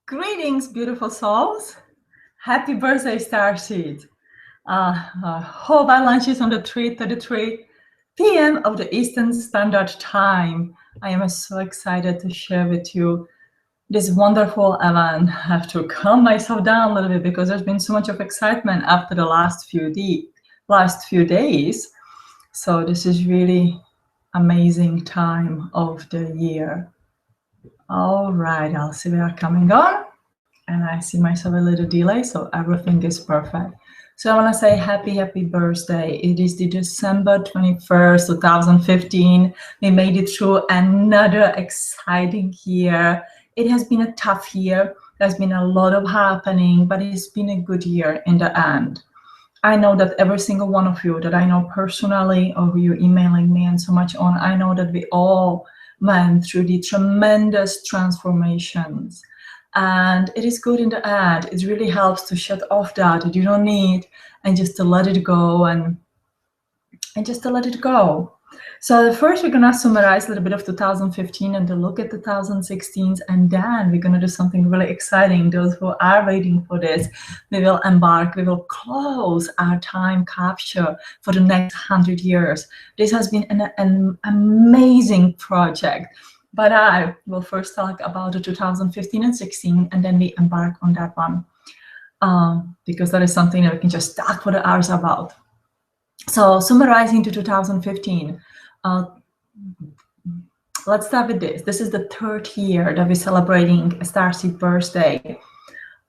Greetings, beautiful souls. Happy birthday, Starseed. Hope our lunch is on the 3:33 p.m. of the Eastern Standard Time. I am so excited to share with you this wonderful event. I have to calm myself down a little bit because there's been so much of excitement after the last few days. So this is really amazing time of the year. All right, I'll see we are coming on. And I see myself a little delay, so everything is perfect. So I want to say happy birthday. It is the December 21st, 2015. We made it through another exciting year. It has been a tough year. There's been a lot of happening, but it's been a good year in the end. I know that every single one of you that I know personally, or who you're emailing me and so much on, I know that we all went through the tremendous transformations. And it is good in the end. It really helps to shut off that you don't need and just to let it go and just to let it go. So first we're gonna summarize a little bit of 2015 and to look at 2016s, and then we're gonna do something really exciting. Those who are waiting for this, we will close our time capsule for the next 100 years. This has been an amazing project. But I will first talk about the 2015 and 16, and then we embark on that one, because that is something that we can just talk for the hours about. So summarizing to 2015, let's start with this. This is the third year that we're celebrating Starseed Birthday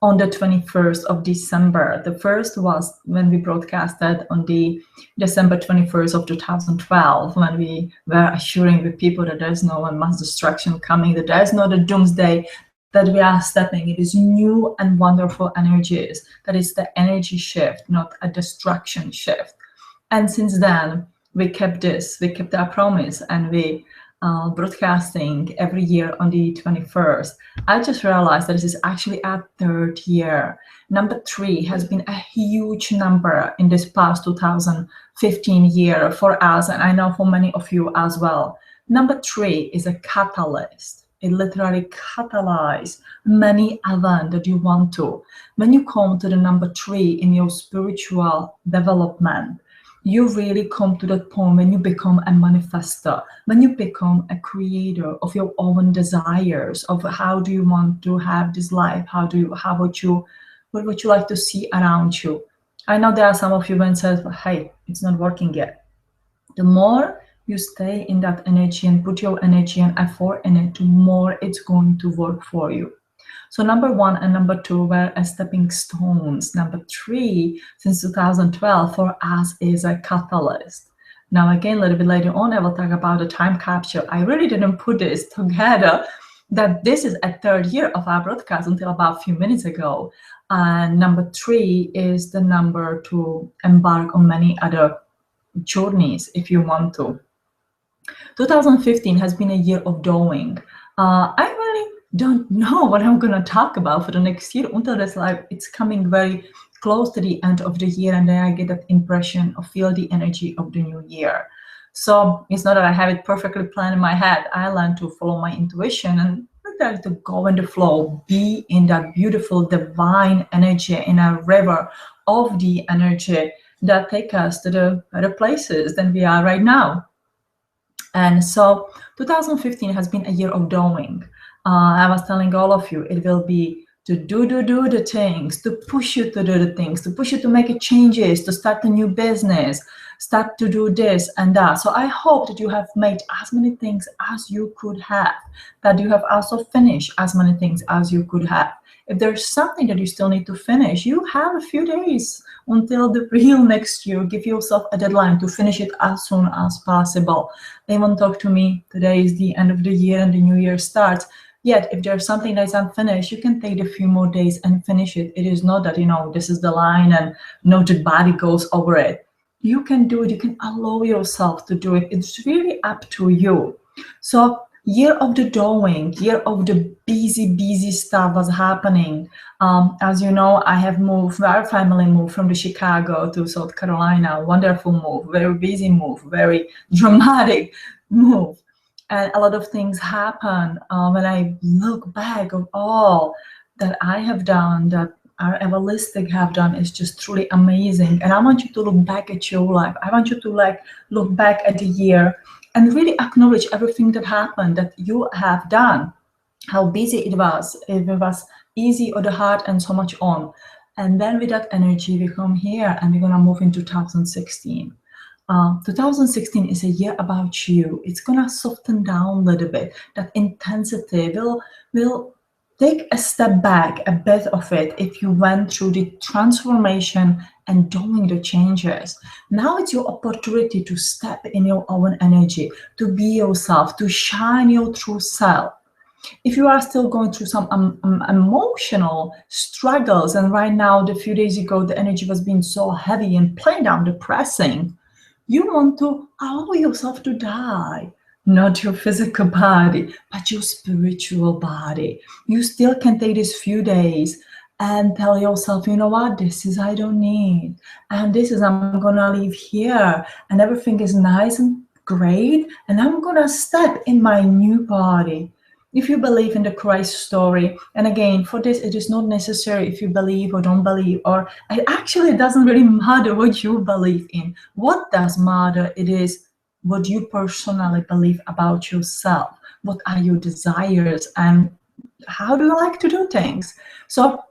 on the 21st of December. The first was when we broadcasted on the December 21st of 2012, when we were assuring the people that there's no mass destruction coming, that there's no the doomsday, that we are stepping. It is new and wonderful energies. That is the energy shift, not a destruction shift. And since then, we kept our promise, and we broadcasting every year on the 21st. I just realized that this is actually our third year. Number 3 has been a huge number in this past 2015 year for us, and I know for many of you as well. Number 3 is a catalyst. It literally catalyzes many events that you want to. When you come to the number 3 in your spiritual development, you really come to that point when you become a manifester, when you become a creator of your own desires, of how do you want to have this life, what would you like to see around you. I know there are some of you when says, hey, it's not working yet. The more you stay in that energy and put your energy and effort in it, the more it's going to work for you. So number 1 and number 2 were as stepping stones. Number 3, since 2012, for us is a catalyst. Now again, a little bit later on, I will talk about the time capsule. I really didn't put this together, that this is a third year of our broadcast until about a few minutes ago. And number 3 is the number to embark on many other journeys if you want to. 2015 has been a year of doing. I really don't know what I'm going to talk about for the next year until it's coming very close to the end of the year, and then I get that impression or feel the energy of the new year. So it's not that I have it perfectly planned in my head. I learn to follow my intuition and like to go in the flow, be in that beautiful divine energy, in a river of the energy that take us to the better places than we are right now. And so 2015 has been a year of doing. I was telling all of you, it will be to do the things, to push you to do the things, to push you to make changes, to start a new business, start to do this and that. So I hope that you have made as many things as you could have, that you have also finished as many things as you could have. If there's something that you still need to finish, you have a few days until the real next year. Give yourself a deadline to finish it as soon as possible. They won't talk to me. Today is the end of the year and the new year starts. Yet, if there's something that's unfinished, you can take a few more days and finish it. It is not that, this is the line and the body goes over it. You can do it. You can allow yourself to do it. It's really up to you. So year of the doing, year of the busy stuff was happening. As you know, our family moved from the Chicago to South Carolina. Wonderful move, very busy move, very dramatic move. And a lot of things happen when I look back of all that I have done, that our Evalistic have done, is just truly amazing. And I want you to look back at your life. I want you to like look back at the year and really acknowledge everything that happened, that you have done, how busy it was, if it was easy or the hard, and so much on. And then with that energy, we come here and we're gonna move in 2016. 2016 is a year about you. It's gonna soften down a little bit. That intensity will take a step back, a bit of it, if you went through the transformation and doing the changes. Now it's your opportunity to step in your own energy, to be yourself, to shine your true self. If you are still going through some emotional struggles, and right now, a few days ago, the energy was being so heavy and plain down depressing, you want to allow yourself to die. Not your physical body, but your spiritual body. You still can take these few days and tell yourself, you know what, this is I don't need. And this is I'm gonna leave here. And everything is nice and great. And I'm gonna step in my new body. If you believe in the Christ story, and again, for this, it is not necessary if you believe or don't believe, or it actually doesn't really matter what you believe in. What does matter, it is what you personally believe about yourself. What are your desires and how do you like to do things? So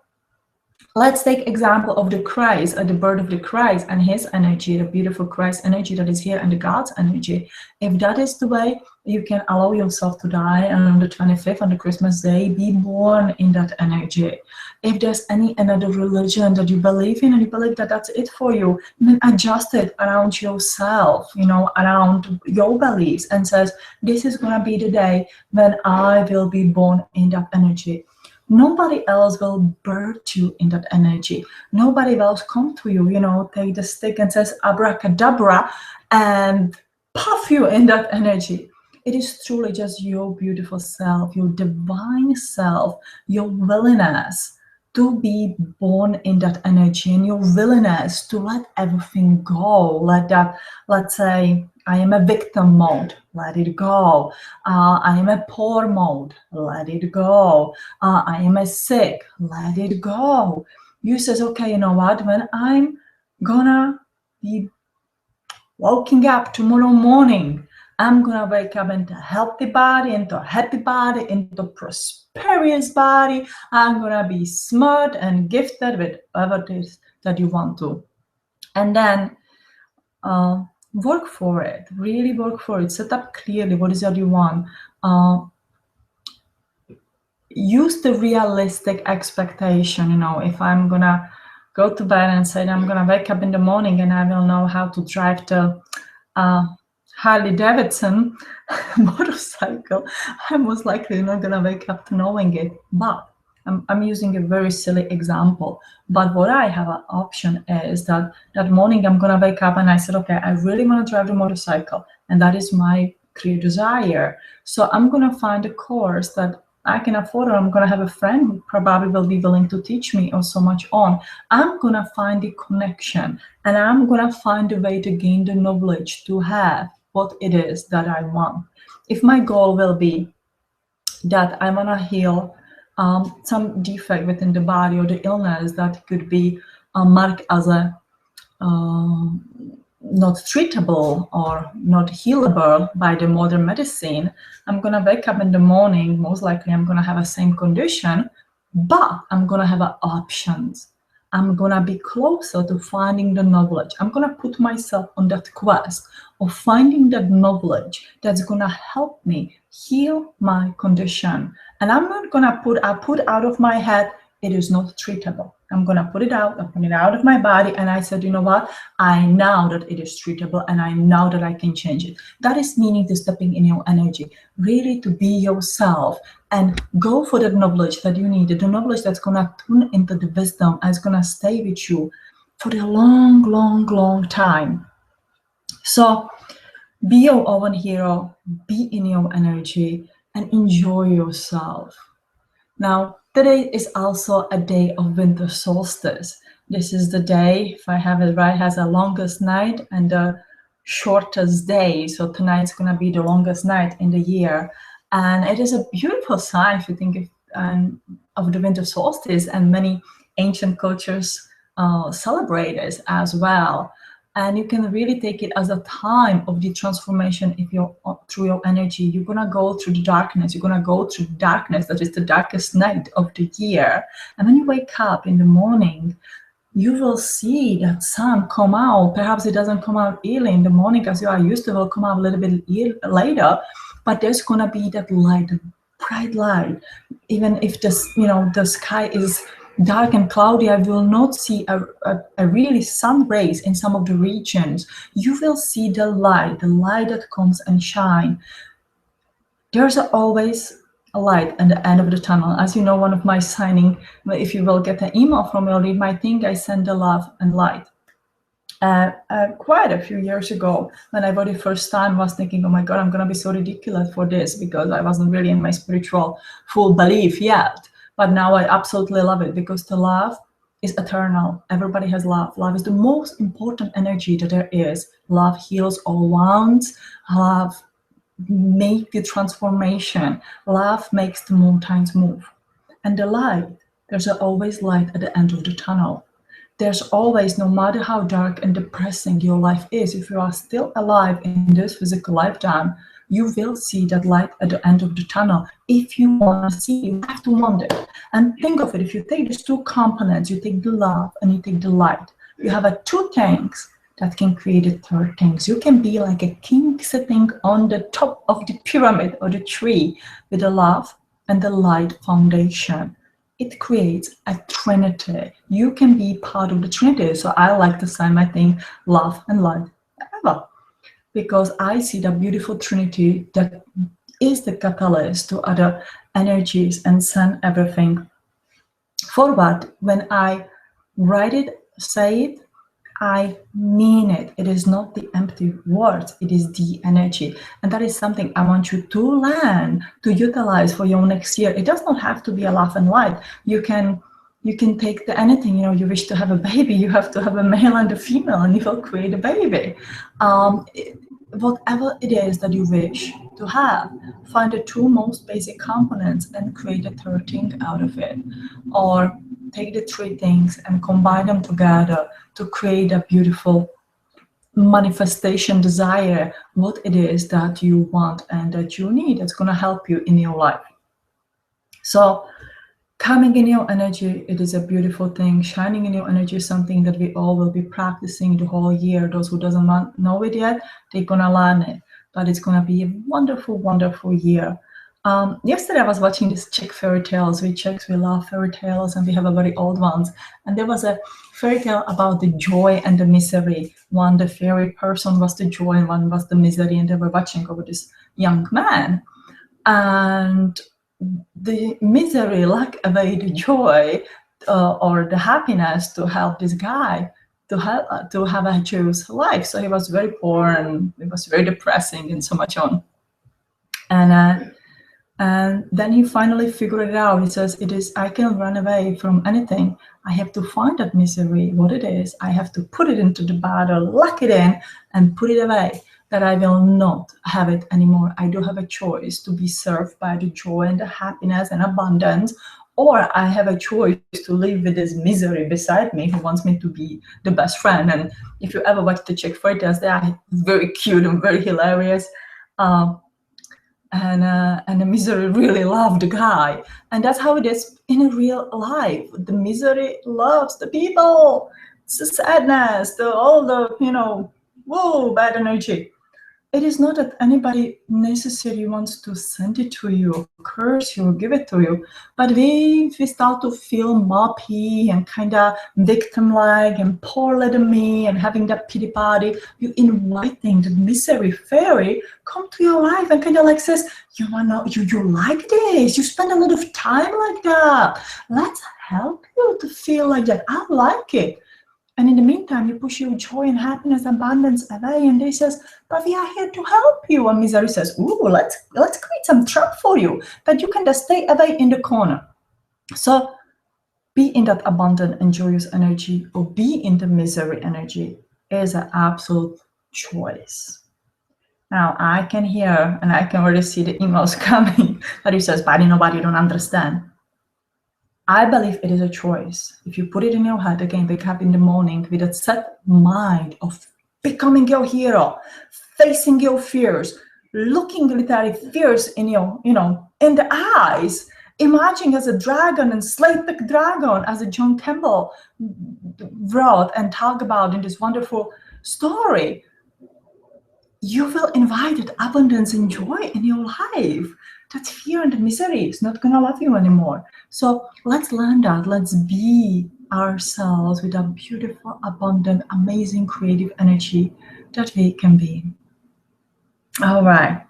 let's take example of the Christ, the birth of the Christ and his energy, the beautiful Christ energy that is here, and the God's energy. If that is the way you can allow yourself to die, and on the 25th, on the Christmas day, be born in that energy. If there's any another religion that you believe in and you believe that that's it for you, then adjust it around yourself, you know, around your beliefs, and says, this is gonna be the day when I will be born in that energy. Nobody else will birth you in that energy. Nobody else come to you, you know, take the stick and says abracadabra and puff you in that energy. It is truly just your beautiful self, your divine self, your willingness to be born in that energy, and your willingness to let everything go. Let that, let's say, I am a victim mode, let it go. I am a poor mode, let it go. I am a sick, let it go. You says, okay, you know what, when I'm gonna be waking up tomorrow morning, I'm gonna wake up into a healthy body, into a happy body, into a prosperous body. I'm gonna be smart and gifted with whatever it is that you want to. And then work for it, really work for it. Set up clearly what is that you want. Use the realistic expectation. You know, if I'm gonna go to bed and say I'm gonna wake up in the morning and I will know how to drive the Harley Davidson motorcycle, I'm most likely not gonna wake up to knowing it. But I'm using a very silly example. But what I have an option is that that morning I'm gonna wake up and I said, okay, I really want to drive the motorcycle, and that is my clear desire. So I'm gonna find a course that I can afford, or I'm gonna have a friend who probably will be willing to teach me, or so much on. I'm gonna find the connection, and I'm gonna find a way to gain the knowledge to have what it is that I want. If my goal will be that I wanna heal some defect within the body or the illness that could be marked as a not treatable or not healable by the modern medicine, I'm gonna wake up in the morning, most likely I'm gonna have a same condition, but I'm gonna have options. I'm gonna be closer to finding the knowledge. I'm gonna put myself on that quest of finding that knowledge that's gonna help me heal my condition. And I'm not gonna put out of my head, it is not treatable. I'm gonna put it out, I'm putting it out of my body, and I said, you know what? I know that it is treatable, and I know that I can change it. That is meaning to stepping in your energy, really to be yourself and go for the knowledge that you need, the knowledge that's gonna tune into the wisdom and it's gonna stay with you for a long, long, long time. So be your own hero, be in your energy, and enjoy yourself. Now, today is also a day of winter solstice. This is the day, if I have it right, has the longest night and the shortest day. So tonight's gonna be the longest night in the year. And it is a beautiful sign if you think of the winter solstice, and many ancient cultures celebrate this as well. And you can really take it as a time of the transformation. If you're through your energy, you're gonna go through the darkness. You're gonna go through darkness. That is the darkest night of the year. And when you wake up in the morning, you will see that sun come out. Perhaps it doesn't come out early in the morning as you are used to. It will come out a little bit later, but there's gonna be that light, bright light. Even if the sky is dark and cloudy, I will not see a really sun rays in some of the regions. You will see the light that comes and shine. There's always a light at the end of the tunnel. As you know, one of my signing, if you will get an email from me or read my thing, I send the love and light. Quite a few years ago, when I for the first time was thinking, oh my God, I'm gonna be so ridiculous for this, because I wasn't really in my spiritual full belief yet. But now I absolutely love it, because the love is eternal. Everybody has love. Love is the most important energy that there is. Love heals all wounds. Love makes the transformation. Love makes the mountains move. And the light, there's always light at the end of the tunnel. There's always, no matter how dark and depressing your life is, if you are still alive in this physical lifetime, you will see that light at the end of the tunnel. If you want to see, you have to want it. And think of it, if you take these two components, you take the love and you take the light, you have two things that can create a third thing. You can be like a king sitting on the top of the pyramid or the tree with the love and the light foundation. It creates a trinity. You can be part of the trinity. So I like to sign my thing, love and light forever, because I see the beautiful trinity that is the catalyst to other energies and send everything forward. When I write it, say it, I mean it. It is not the empty words, it is the energy. And that is something I want you to learn, to utilize for your next year. It does not have to be a laugh and light. You can take anything, you wish to have a baby, you have to have a male and a female, and you will create a baby. Whatever it is that you wish to have, find the two most basic components and create a third thing out of it. Or take the three things and combine them together to create a beautiful manifestation desire, what it is that you want and that you need. That's going to help you in your life. So coming in your energy, it is a beautiful thing. Shining in your energy is something that we all will be practicing the whole year. Those who doesn't know it yet, they're going to learn it. But it's going to be a wonderful, wonderful year. Yesterday I was watching this Czech fairy tales. We Czechs, we love fairy tales, and we have a very old ones. And there was a fairy tale about the joy and the misery. One, the fairy person, was the joy, and one was the misery, and they were watching over this young man. And the misery locked away the joy or the happiness to help this guy to have a joyous life. So he was very poor, and it was very depressing and so much on. And then he finally figured it out. He says, I can run away from anything. I have to find that misery, what it is. I have to put it into the bottle, lock it in, and put it away, that I will not have it anymore. I do have a choice to be served by the joy and the happiness and abundance, or I have a choice to live with this misery beside me who wants me to be the best friend. And if you ever watch the Czech fairy tales, they are very cute and very hilarious. And the misery really loved the guy. And that's how it is in a real life. The misery loves the people. It's the sadness, all the, whoa, bad energy. It is not that anybody necessarily wants to send it to you, curse you, give it to you. But we start to feel moppy and kind of victim-like and poor little me and having that pity party. You inviting the misery fairy come to your life and kind of like says, you like this, you spend a lot of time like that. Let's help you to feel like that. I like it. And in the meantime, you push your joy and happiness, abundance away, and they says, but we are here to help you. And misery says, ooh, let's create some trap for you that you can just stay away in the corner. So be in that abundant and joyous energy, or be in the misery energy, is an absolute choice. Now I can hear and I can already see the emails coming, but he says, but nobody don't understand. I believe it is a choice. If you put it in your head, again, wake up in the morning with a set mind of becoming your hero, facing your fears, looking literally fierce in your, in the eyes, emerging as a dragon and slay the dragon, as a John Campbell wrote and talked about in this wonderful story, you will invite abundance and joy in your life. That fear and misery is not going to love you anymore. So let's learn that. Let's be ourselves with a beautiful, abundant, amazing, creative energy that we can be. All right.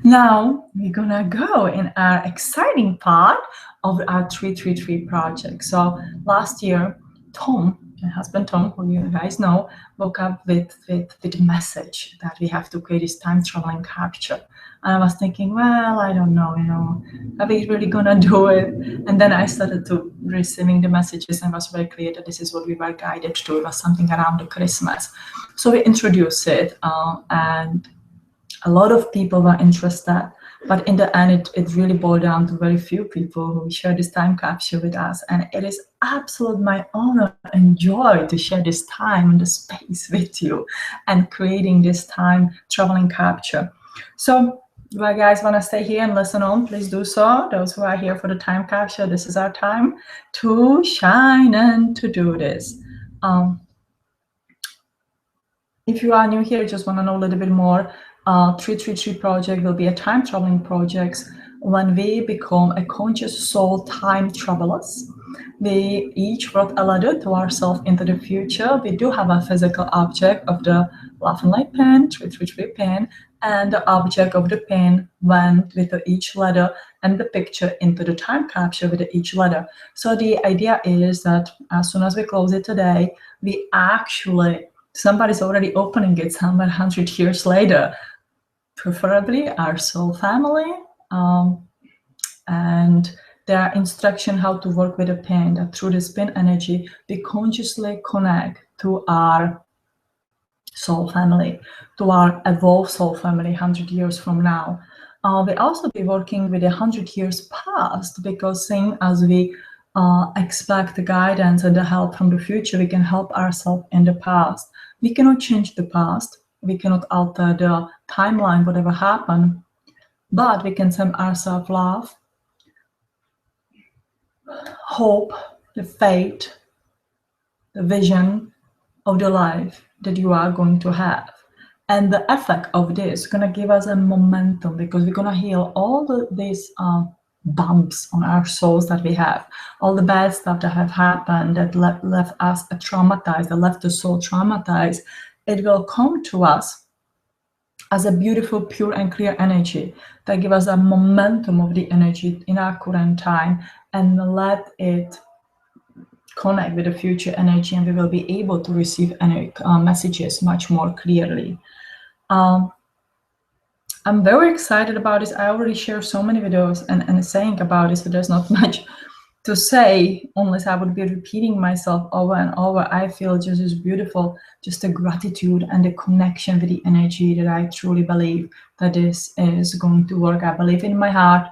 Now we're going to go in our exciting part of our 333 project. So last year, Tom, my husband Tom, who you guys know, woke up with a message that we have to create this time traveling capture. And I was thinking, well, I don't know, are we really gonna do it? And then I started to receiving the messages and was very clear that this is what we were guided to. It was something around the Christmas. So we introduced it and a lot of people were interested. But in the end, it really boiled down to very few people who share this time capsule with us. And it is absolutely my honor and joy to share this time and the space with you and creating this time traveling capture. So if you guys want to stay here and listen on, please do so. Those who are here for the time capture, this is our time to shine and to do this. If you are new here, just want to know a little bit more, 333 project will be a time traveling project when we become a conscious soul time travelers. We each wrote a letter to ourselves into the future. We do have a physical object of the Love and Light pen, 333 pen, and the object of the pen went with each letter and the picture into the time capsule with each letter. So the idea is that as soon as we close it today, we actually, somebody's already opening it somewhere 100 years later, preferably our soul family, and there are instructions how to work with a pen, that through this pen energy, we consciously connect to our soul family, to our evolved soul family 100 years from now. We'll also be working with 100 years past, because same as we expect the guidance and the help from the future, we can help ourselves in the past. We cannot change the past. We cannot alter the timeline, whatever happened, but we can send ourselves love, hope, the faith, the vision of the life that you are going to have. And the effect of this is going to give us a momentum, because we're going to heal all these bumps on our souls that we have, all the bad stuff that have happened that left us traumatized, that left the soul traumatized. It will come to us as a beautiful, pure and clear energy that give us a momentum of the energy in our current time, and let it connect with the future energy, and we will be able to receive messages much more clearly. I'm very excited about this. I already shared so many videos and saying about this, so there's not much to say unless I would be repeating myself over and over. I feel just as beautiful, just the gratitude and the connection with the energy that I truly believe that this is going to work. I believe in my heart.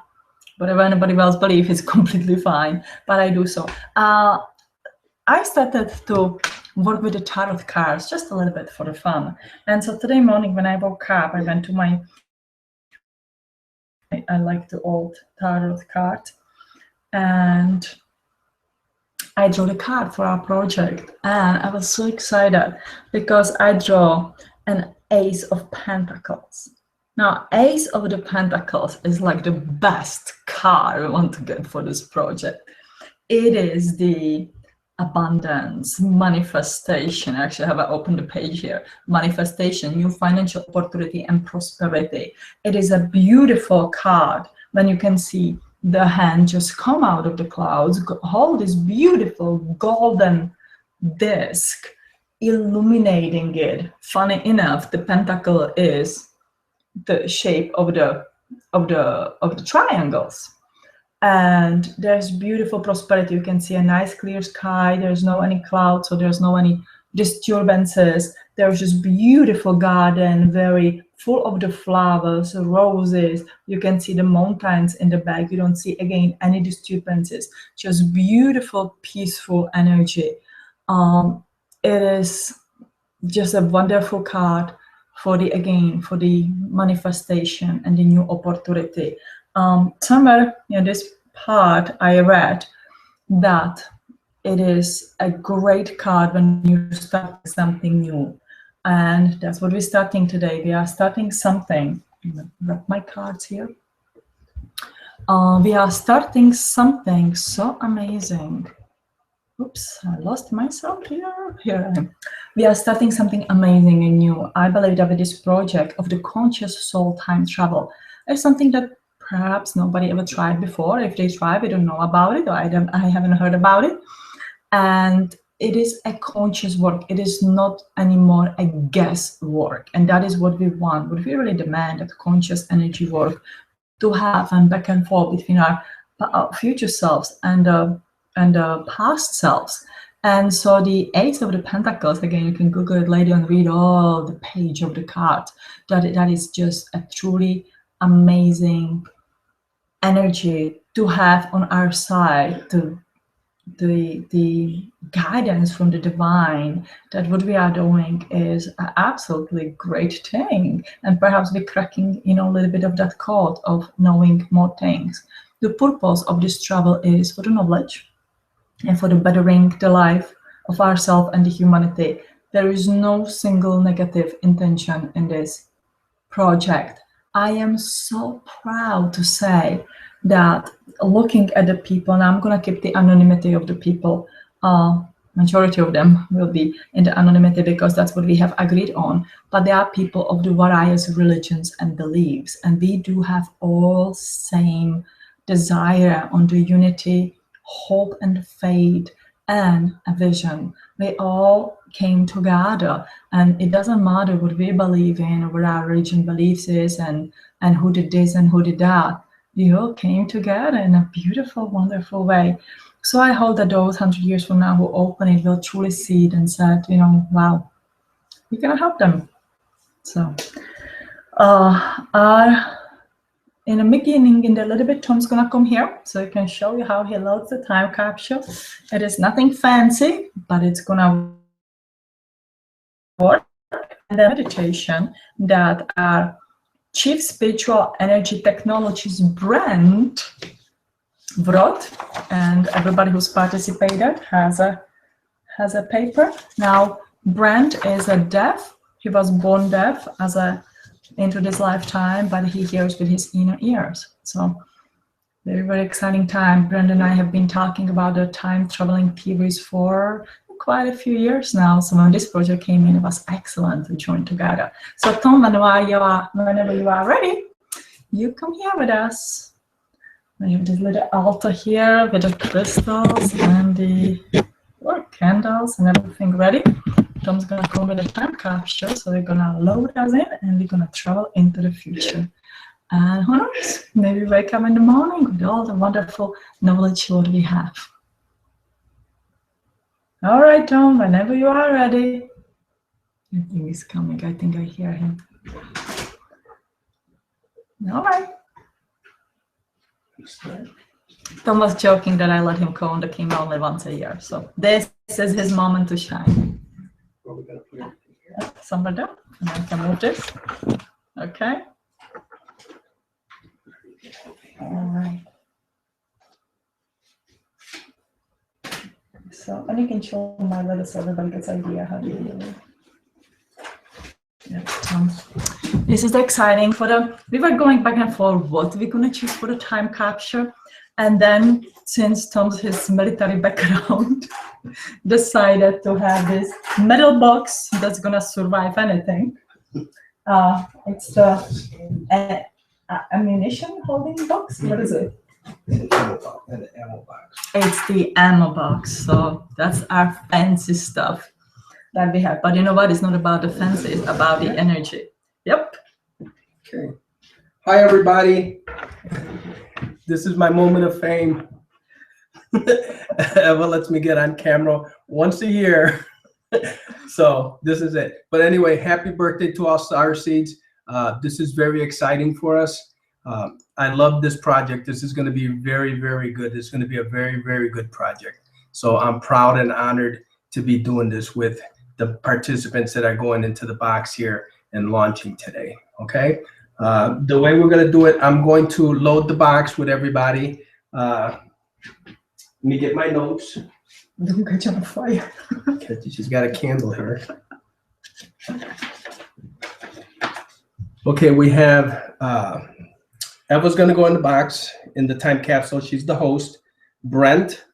Whatever anybody else believes is completely fine, but I do so. I started to work with the tarot cards just a little bit for the fun. And so today morning when I woke up, I went to my, I like the old tarot card, and I drew the card for our project. And I was so excited because I draw an Ace of Pentacles. Now, Ace of the Pentacles is like the best card we want to get for this project. It is the abundance, manifestation. Actually, I have opened the page here. Manifestation, new financial opportunity and prosperity. It is a beautiful card when you can see the hand just come out of the clouds, hold this beautiful golden disc, illuminating it. Funny enough, the pentacle is the shape of the triangles. And there's beautiful prosperity. You can see a nice clear sky. There's no any clouds, so there's no any disturbances. There's just beautiful garden, very full of the flowers, roses. You can see the mountains in the back. You don't see, again, any disturbances, just beautiful, peaceful energy. It is just a wonderful card for the, again, for the manifestation and the new opportunity. Somewhere in this part I read that it is a great card when you start something new. And that's what we're starting today. We are starting something. I'm gonna wrap my cards here. We are starting something so amazing. Oops, I lost myself here. Here I am. We are starting something amazing and new. I believe that with this project of the conscious soul time travel, it's something that perhaps nobody ever tried before. If they try, we don't know about it, or I haven't heard about it. And it is a conscious work. It is not anymore a guess work. And that is what we want. What we really demand, that conscious energy work to have, and back and forth between our future selves and past selves. And so the Ace of the Pentacles, again, you can Google it later and read all the page of the card. That is just a truly amazing energy to have on our side, to the guidance from the divine, that what we are doing is an absolutely great thing. And perhaps we're cracking, a little bit of that code of knowing more things. The purpose of this travel is for the knowledge and for the bettering the life of ourselves and the humanity. There is no single negative intention in this project. I am so proud to say that looking at the people, and I'm going to keep the anonymity of the people, majority of them will be in the anonymity because that's what we have agreed on, but there are people of the various religions and beliefs, and we do have all same desire on the unity, hope and faith, and a vision. We all came together, and it doesn't matter what we believe in or what our religion beliefs is, and who did this and who did that. We all came together in a beautiful, wonderful way. So I hope that those 100 years from now who open it will truly see it and said, wow, we're gonna help them. So in the beginning, in a little bit, Tom's gonna come here so he can show you how he loads the time capsule. It is nothing fancy, but it's gonna work. And the meditation that our Chief Spiritual Energy Technologies brand wrote, and everybody who's participated has a paper. Now, Brent is a deaf. He was born deaf into this lifetime, but he hears with his inner ears. So very, very exciting time. Brent and I have been talking about the time traveling theories for quite a few years now. So when this project came in, it was excellent to join together. So Tom, whenever you are ready, you come here with us. We have this little altar here with the crystals and the candles and everything ready. Tom's gonna come with a time capsule, so we're gonna load us in and we're gonna travel into the future. And who knows, maybe wake up in the morning with all the wonderful knowledge what we have. All right, Tom, whenever you are ready. I think he's coming. I think I hear him. All right. Tom was joking that I let him come on the king only once a year. So this is his moment to shine. Somewhere down, and I can move this. Okay. All right. So, and you can show my letter so everybody gets an idea how to do it. Yeah, this is exciting we were going back and forth what we're going to choose for the time capture. And then, since Tom's his military background, decided to have this metal box that's going to survive anything. It's the ammunition holding box. What is it? An ammo box. It's the ammo box. So that's our fancy stuff that we have. But you know what? It's not about the fancy. It's about the energy. Yep. Okay. Hi, everybody. This is my moment of fame. Eva lets me get on camera once a year. So this is it. But anyway, happy birthday to all Starseeds. This is very exciting for us. I love this project. This is going to be very, very good. This is going to be a very, very good project. So I'm proud and honored to be doing this with the participants that are going into the box here and launching today. Okay. The way we're going to do it, I'm going to load the box with everybody. Let me get my notes. Don't catch on fire. She's got a candle here. Okay, we have Eva's going to go in the box in the time capsule. She's the host. Brent,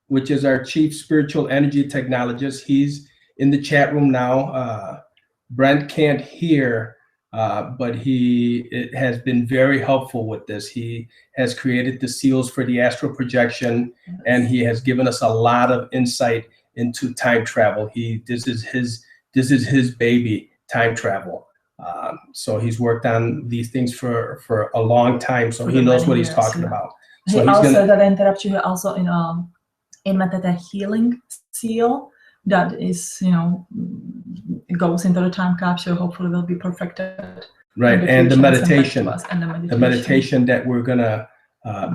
which is our chief spiritual energy technologist, he's in the chat room now. Brent can't hear, but it has been very helpful with this. He has created the seals for the astral projection, and he has given us a lot of insight into time travel. This is his baby, time travel. So he's worked on these things for a long time, so he knows what he's talking about. So that I interrupt you, also in Method healing seal that is, it goes into the time capsule, hopefully will be perfected. Right, and the meditation that we're gonna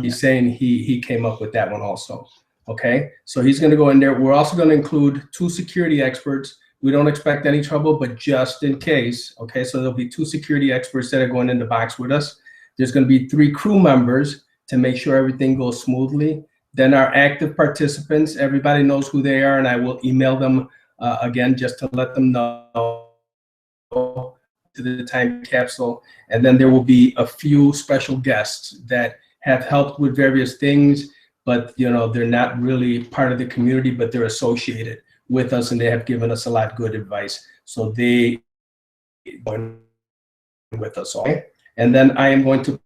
be saying, he came up with that one also. Okay, so he's gonna go in there. We're also gonna include 2 security experts. We don't expect any trouble, but just in case. Okay, so there'll be 2 security experts that are going in the box with us. There's gonna be 3 crew members to make sure everything goes smoothly. Then our active participants, everybody knows who they are, and I will email them again just to let them know to the time capsule. And then there will be a few special guests that have helped with various things, but they're not really part of the community, but they're associated with us, and they have given us a lot of good advice. So they are with us all. And then I am going to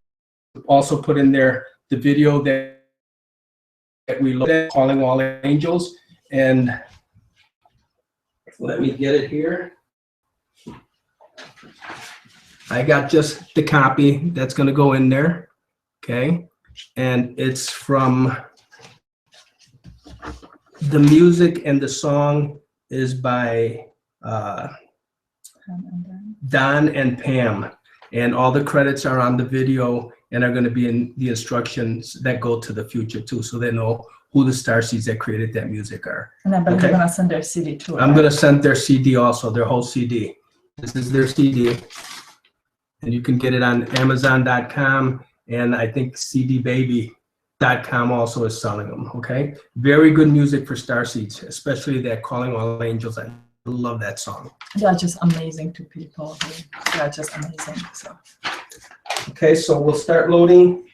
also put in there the video that we looked at, Calling All Angels. And let me get it here. I got just the copy that's going to go in there. Okay. And it's from the music, and the song is by Don and Pam. And all the credits are on the video and are going to be in the instructions that go to the future too, so they know who the Starseeds that created that music are. And I believe they're going to send their CD too. I'm going to send their CD also, their whole CD. This is their CD. And you can get it on Amazon.com, and I think CDBaby.com also is selling them, okay? Very good music for Starseeds, especially that Calling All Angels. I love that song. They're just amazing to people. They're just amazing. So. Okay, so we'll start loading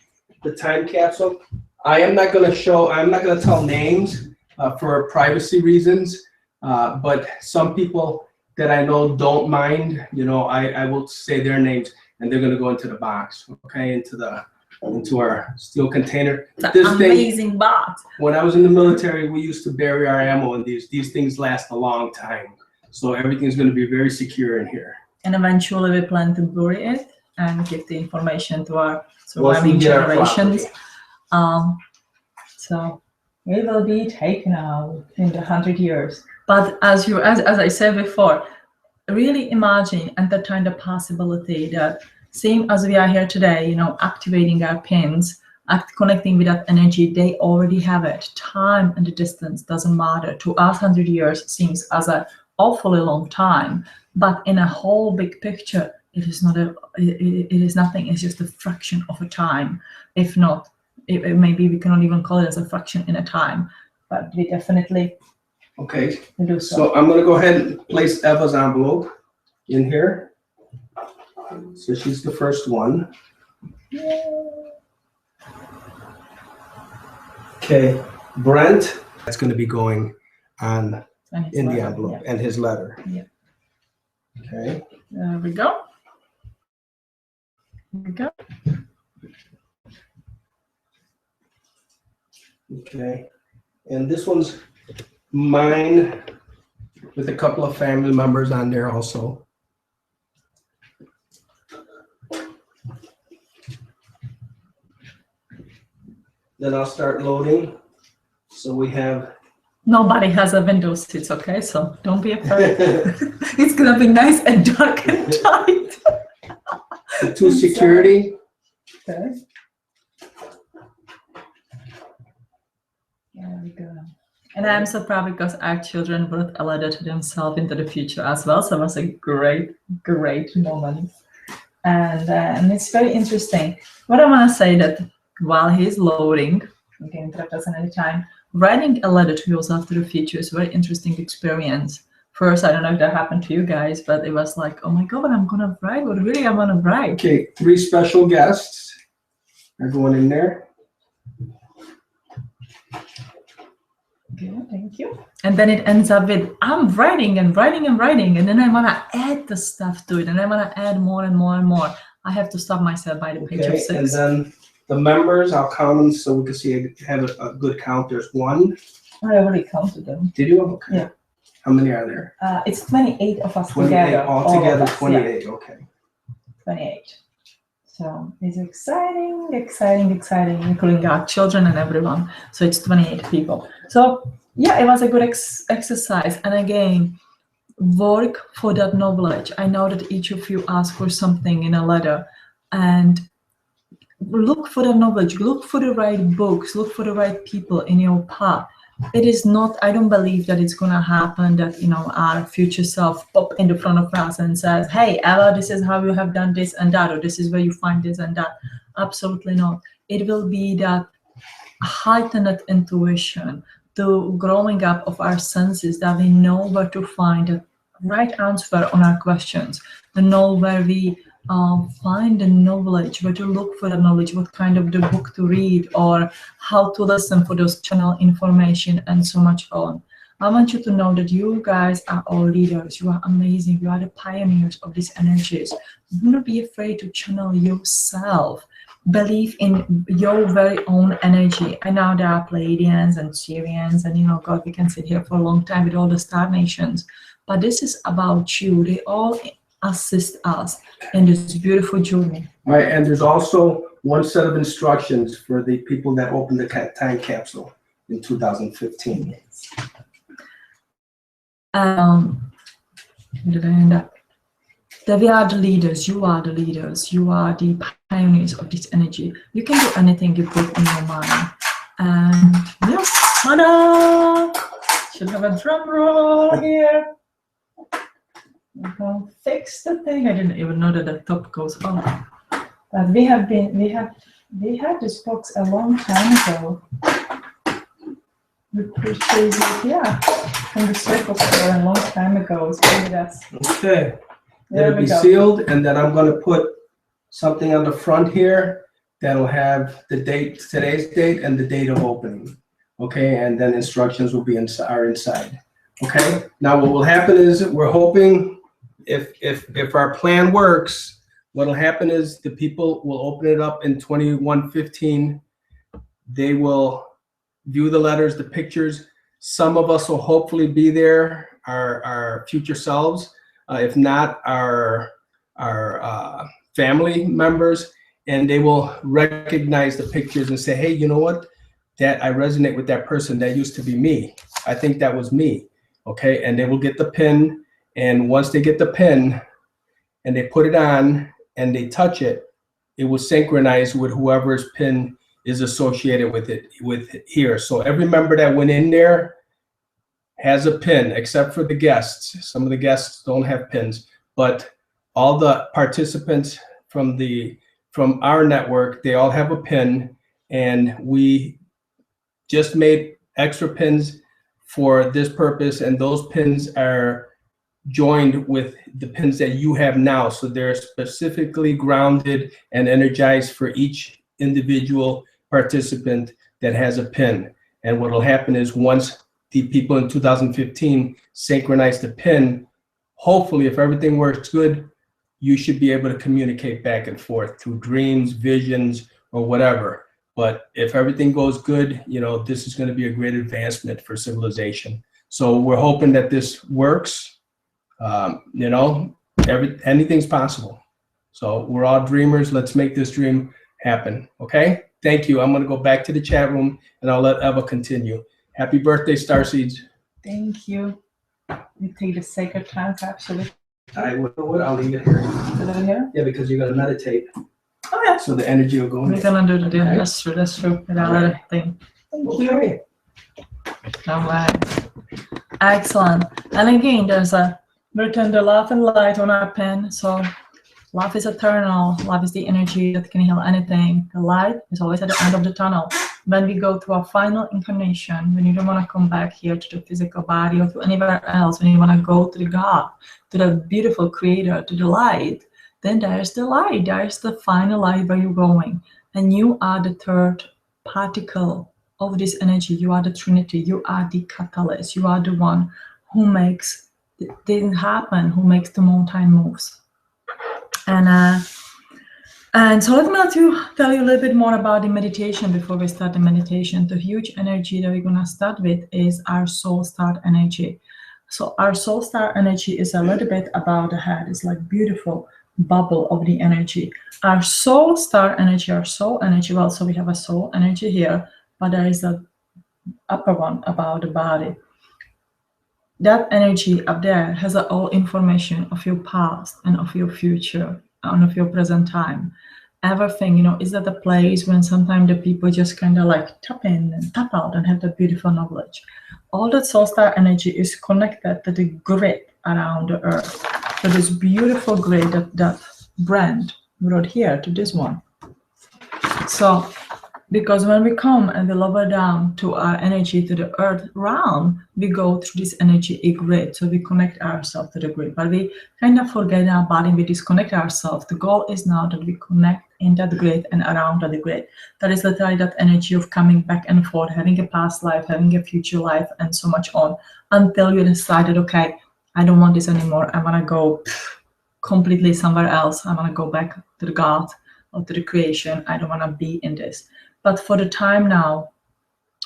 the time capsule. I'm not going to tell names for privacy reasons, but some people that I know don't mind, I will say their names, and they're going to go into the box, okay, into our steel container. This amazing box. When I was in the military, we used to bury our ammo in these. These things last a long time, so everything's going to be very secure in here. And eventually, we plan to bury it and give the information to our surviving generations. So we will be taken out in the 100 years. But as I said before, really imagine, entertain the possibility that same as we are here today, activating our pins, connecting with that energy, they already have it. Time and the distance doesn't matter. To us, 100 years seems as an awfully long time, but in a whole big picture, it is not it is nothing. It's just a fraction of a time. If not, maybe we cannot even call it as a fraction in a time, but we definitely okay. Do so. So I'm going to go ahead and place Eva's envelope in here. So she's the first one. Okay, Brent, that's going to be going on in the envelope, and his letter. Yeah. Okay. There we go. There we go. Okay, and this one's mine with a couple of family members on there also. Then I'll start loading. So we have. Nobody has a window seat, okay? So don't be afraid. It's gonna be nice and dark and tight. To security. Okay. There we go. And I'm so proud because our children both alluded themselves into the future as well. So it was a great, great moment. And it's very interesting. What I want to say that while he's loading, you can interrupt us at any time, writing a letter to yourself to the future is a very interesting experience. First, I don't know if that happened to you guys, but it was like, oh my God, what I'm going to write? What really I'm going to write? Okay, 3 special guests are going in there. Good, thank you. And then it ends up with, I'm writing and writing and writing, and then I want to add the stuff to it, and I want to add more and more and more. I have to stop myself by the page of 6. And then the members, I'll count them so we can see, have a good count. There's 1. I already counted them. Did you? Okay. Yeah. How many are there? It's 28 of us 28 together. altogether, 28, yeah. Okay. 28. So it's exciting, exciting, exciting, including our children and everyone. So it's 28 people. So yeah, it was a good exercise. And again, work for that knowledge. I know that each of you asked for something in a letter, and look for the knowledge, look for the right books, look for the right people in your path. It is not, I don't believe that it's going to happen that, you know, our future self pop in the front of us and says, hey, Ella, this is how you have done this and that, or this is where you find this and that. Absolutely not. It will be that heightened intuition, the growing up of our senses, that we know where to find the right answer on our questions, to know where we find the knowledge, where to look for the knowledge, what kind of the book to read, or how to listen for those channel information, and so much on. I want you to know that you guys are all leaders. You are amazing. You are the pioneers of these energies. Do not be afraid to channel yourself. Believe in your very own energy. I know there are Pleiadians and Syrians, and, you know, God, we can sit here for a long time with all the star nations, but this is about you. They all assist us in this beautiful journey. Right, and there's also 1 set of instructions for the people that opened the time capsule in 2015. Yes. Did I end up? That we are the leaders, you are the leaders, you are the pioneers of this energy. You can do anything you put in your mind. And yes, ta-da! Should have a drum roll here. We're going to fix the thing. I didn't even know that the top goes on. But we had this box a long time ago. We purchased it, yeah, from the circle store a long time ago. So that's okay. It'll be sealed, and then I'm going to put something on the front here that'll have the date, today's date, and the date of opening. Okay, and then instructions will be inside. Okay. Now what will happen is we're hoping, if our plan works, what will happen is the people will open it up in 2115. They will view the letters, the pictures. Some of us will hopefully be there, our future selves. If not, our family members, and they will recognize the pictures and say, hey, you know what? That I resonate with that person. That used to be me. I think that was me. Okay, and they will get the pin. And once they get the pin and they put it on and they touch it, it will synchronize with whoever's pin is associated with it here. So every member that went in there has a pin, except for the guests. Some of the guests don't have pins, but all the participants from our network, they all have a pin, and we just made extra pins for this purpose, and those pins are joined with the pins that you have now. So they're specifically grounded and energized for each individual participant that has a pin. And what will happen is once the people in 2015 synchronize the pin, hopefully, if everything works good, you should be able to communicate back and forth through dreams, visions, or whatever. But if everything goes good, you know, this is going to be a great advancement for civilization. So we're hoping that this works. You know, anything's possible. So we're all dreamers. Let's make this dream happen. Okay. Thank you. I'm going to go back to the chat room, and I'll let Eva continue. Happy birthday, Starseeds. Thank you. We take the sacred time capsule. I will. What? I'll leave it here. Is it here? Yeah, because you're gonna meditate. Oh yeah. So the energy will go in. We're gonna do the deal. Okay. That's true. That's true. Another thing. Okay. All right. Excellent. And again, there's a return the love and light on our pen. So love is eternal. Love is the energy that can heal anything. The light is always at the end of the tunnel. When we go to our final incarnation, when you don't want to come back here to the physical body or to anywhere else, when you want to go to the God, to the beautiful creator, to the light, then there's the light. There's the final light where you're going. And you are the third particle of this energy. You are the Trinity. You are the catalyst. You are the one who makes things happen, who makes the mountain moves. And so let me tell you a little bit more about the meditation before we start the meditation. The huge energy that we're going to start with is our soul star energy. So our soul star energy is a little bit about the head. It's like beautiful bubble of the energy. Our soul star energy, our soul energy, well, so we have a soul energy here, but there is a upper one about the body. That energy up there has all information of your past and of your future and of your present time. Everything, is that a place when sometimes the people just kind of like tap in and tap out and have that beautiful knowledge. All that soul star energy is connected to the grid around the earth. So this beautiful grid that Brand wrote here to this one. So because when we come and we lower down to our energy to the earth realm, we go through this energy grid. So we connect ourselves to the grid, but we kind of forget our body, we disconnect ourselves. The goal is now that we connect in that grid and around the grid. That is literally that energy of coming back and forth, having a past life, having a future life, and so much on, until you decided, okay, I don't want this anymore. I want to go completely somewhere else. I want to go back to the God or to the creation. I don't want to be in this. But for the time now,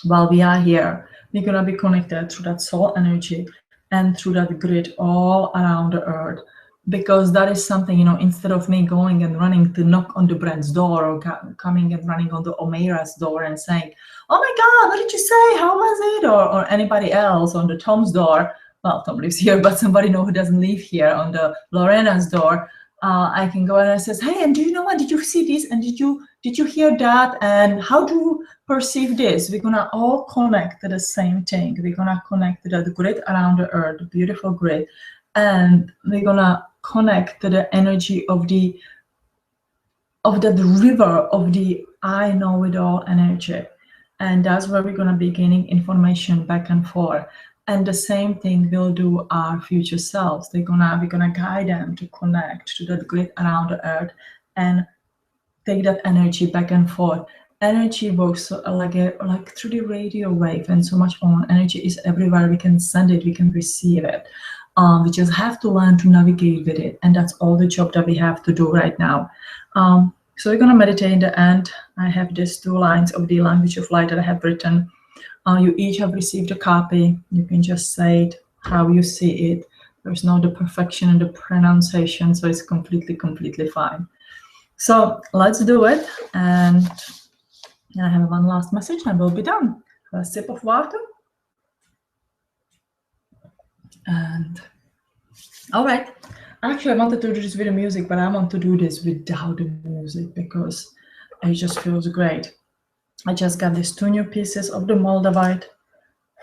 while we are here, we're going to be connected through that soul energy and through that grid all around the earth. Because that is something, instead of me going and running to knock on the Brand's door or coming and running on the Omera's door and saying, oh my God, what did you say? How was it? Or anybody else on the Tom's door. Well, Tom lives here, but somebody who doesn't live here on the Lorena's door. I can go and I says, hey, and do you know what? Did you see this? And did you hear that? And how do you perceive this? We're gonna all connect to the same thing. We're gonna connect to the grid around the earth, the beautiful grid, and we're gonna connect to the energy of that river of the I know it all energy, and that's where we're gonna be gaining information back and forth. And the same thing will do our future selves. We're gonna guide them to connect to that grid around the earth and take that energy back and forth. Energy works like through the radio wave and so much on. Energy is everywhere. We can send it, we can receive it. We just have to learn to navigate with it. And that's all the job that we have to do right now. So we're gonna meditate in the end. I have these 2 lines of the language of light that I have written. You each have received a copy. You can just say it how you see it. There's no the perfection in the pronunciation, so it's completely fine. So let's do it. And I have one last message and we'll be done. A sip of water. And all right. Actually, I wanted to do this with the music, but I want to do this without the music because it just feels great. I just got these 2 new pieces of the Moldavite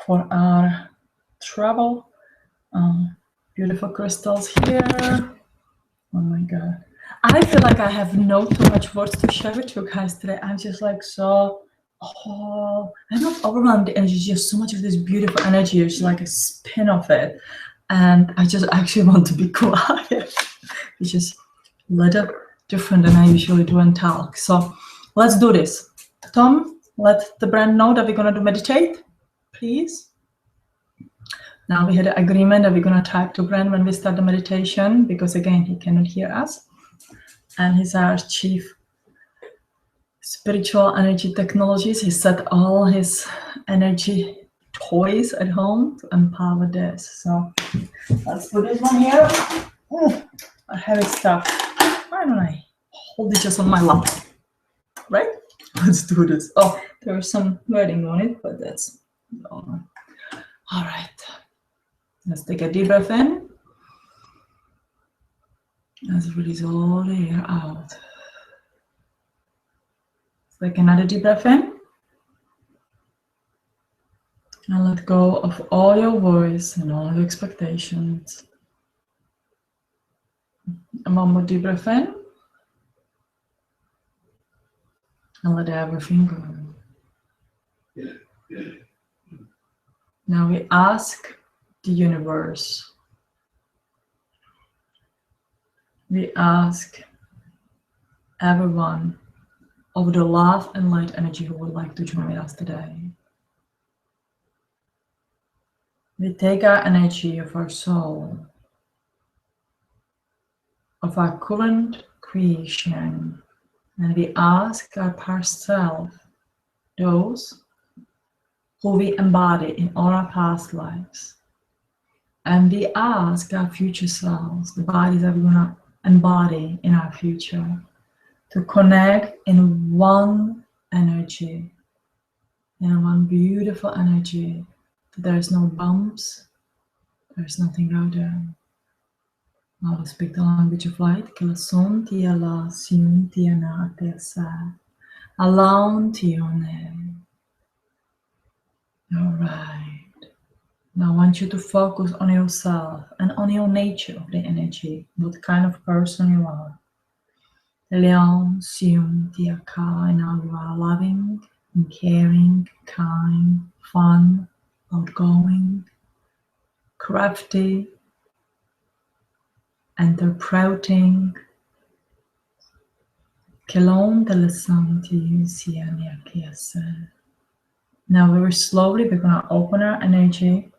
for our travel. Beautiful crystals here. Oh my God. I feel like I have no too much words to share with you guys today. I'm just like I'm not overwhelmed. The energy, just so much of this beautiful energy. It's like a spin of it. And I just actually want to be quiet. It's just a little different than I usually do and talk. So let's do this. Tom, let the Brand know that we're going to meditate, please. Now we had an agreement that we're going to type to Brand when we start the meditation, because again, he cannot hear us. And he's our chief spiritual energy technologies. He set all his energy toys at home to empower this. So let's put this one here. I have it stuck. Why don't I hold it just on my lap? Right? Let's do this. Oh, there's some writing on it, but that's all right. Let's take a deep breath in Let's release all the air out. Take another deep breath in. And let go of all your worries and all your expectations. And one more deep breath in. And let everything go. Now we ask the universe. We ask everyone of the love and light energy who would like to join with us today. We take our energy of our soul, of our current creation, and we ask our past self, those who we embody in all our past lives. And we ask our future selves, the bodies that we're going to embody in our future, to connect in one energy, in one beautiful energy. There's no bumps, there's nothing out there. I will speak the language of light. Kelason tiala sim tiana tesa. Alone tione. All right. Now I want you to focus on yourself and on your nature of the energy, what kind of person you are. Leon sium tiaka. And now you are loving and caring, kind, fun, outgoing, crafty, interpreting. Now very slowly we're going to open our energy,